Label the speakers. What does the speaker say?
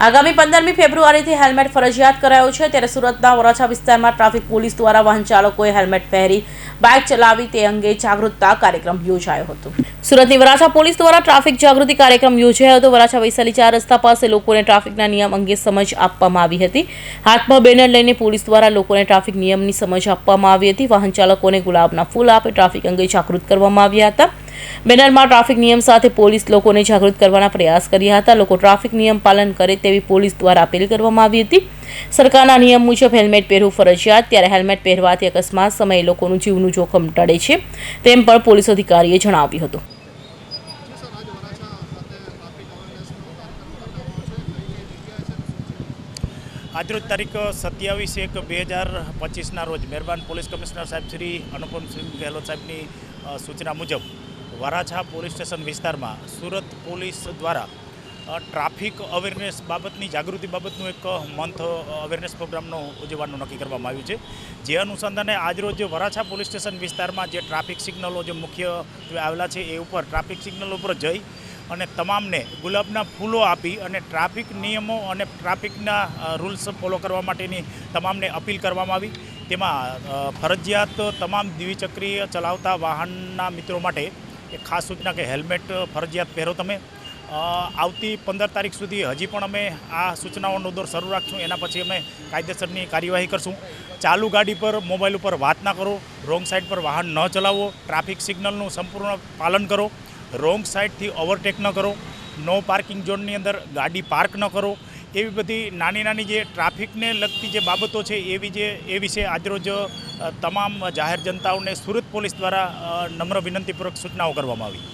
Speaker 1: આગામી 15મી ફેબ્રુઆરીથી હેલ્મેટ ફરજિયાત કરાયો છે ત્યારે સુરતના વરાછા વિસ્તારમાં ટ્રાફિક પોલીસ દ્વારા વાહન ચાલકોએ હેલ્મેટ પહેરી બાઇક ચલાવી તે અંગે જાગૃતતા કાર્યક્રમ યોજાયો હતો। સુરતની વરાછા પોલીસ દ્વારા ટ્રાફિક જાગૃતિ કાર્યક્રમ યોજાયો હતો। વરાછા વૈશાલી 4 રસ્તા પાસે લોકોને ટ્રાફિકના નિયમ અંગે સમજ આપવામાં આવી હતી। હાથમાં બેનર લઈને પોલીસ દ્વારા લોકોને ટ્રાફિક નિયમની સમજ આપવામાં આવી હતી। વાહન ચાલકોને ગુલાબના ફૂલ આપી ટ્રાફિક અંગે જાગૃત કરવામાં આવ્યા હતા। બેનરમાં ટ્રાફિક નિયમ સાથે પોલીસ લોકોને જાગૃત કરવાના પ્રયાસ કર્યા હતા। લોકો ટ્રાફિક નિયમ પાલન કરે તેવી પોલીસ દ્વારા અપીલ કરવામાં આવી હતી। સરકારના નિયમ મુજબ હેલ્મેટ પહેરવું ફરજિયાત, ત્યારે હેલ્મેટ પહેરવાથી અકસ્માત સમયે લોકોનું જીવનું જોખમ ટળે છે તેમ પણ પોલીસ અધિકારીએ જણાવ્યું હતું।
Speaker 2: આજરોજ તારીખ 27/1/2025 રોજ મહેરબાન પોલીસ કમિશનર સાહેબ શ્રી અનુપમસિંહ ગેહલોત સાહેબની સૂચના મુજબ વરાછા પોલીસ સ્ટેશન વિસ્તારમાં સુરત પોલીસ દ્વારા ટ્રાફિક અવેરનેસ બાબતની જાગૃતિ બાબતનું એક મંથ અવેરનેસ પ્રોગ્રામનું ઉજવવાનું નક્કી કરવામાં આવ્યું છે। જે અનુસંધાને આજરોજ વરાછા પોલીસ સ્ટેશન વિસ્તારમાં જે ટ્રાફિક સિગ્નલો જે મુખ્ય આવેલા છે એ ઉપર ટ્રાફિક સિગ્નલ ઉપર જઈ અને તમામને ગુલાબના ફૂલો આપી અને ટ્રાફિક નિયમો અને ટ્રાફિકના રૂલ્સ ફોલો કરવા માટેની તમામને અપીલ કરવામાં આવી। તેમાં ફરજિયાત તમામ દ્વિચક્રીય ચલાવતા વાહનના મિત્રો માટે એક ખાસ સૂચના કે હેલ્મેટ ફરજિયાત પહેરો તમે। આવતી 15 તારીખ સુધી હજી પણ અમે આ સૂચનાઓનો દોર શરૂ રાખશું। એના પછી અમે કાયદેસરની કાર્યવાહી કરશું। ચાલુ ગાડી પર મોબાઈલ ઉપર વાત ના કરો, રોંગ સાઈડ પર વાહન ન ચલાવો, ટ્રાફિક સિગ્નલનું સંપૂર્ણ પાલન કરો, રોંગ સાઈડથી ઓવરટેક ન કરો, નો પાર્કિંગ ઝોનની અંદર ગાડી પાર્ક ન કરો। એવી બધી નાની નાની જે ટ્રાફિકને લગતી જે બાબતો છે એ વિશે આજરોજ તમામ જાહેર જનતાઓને સુરત પોલીસ દ્વારા નમ્ર વિનંતીપૂર્વક સૂચનાઓ કરવામાં આવી।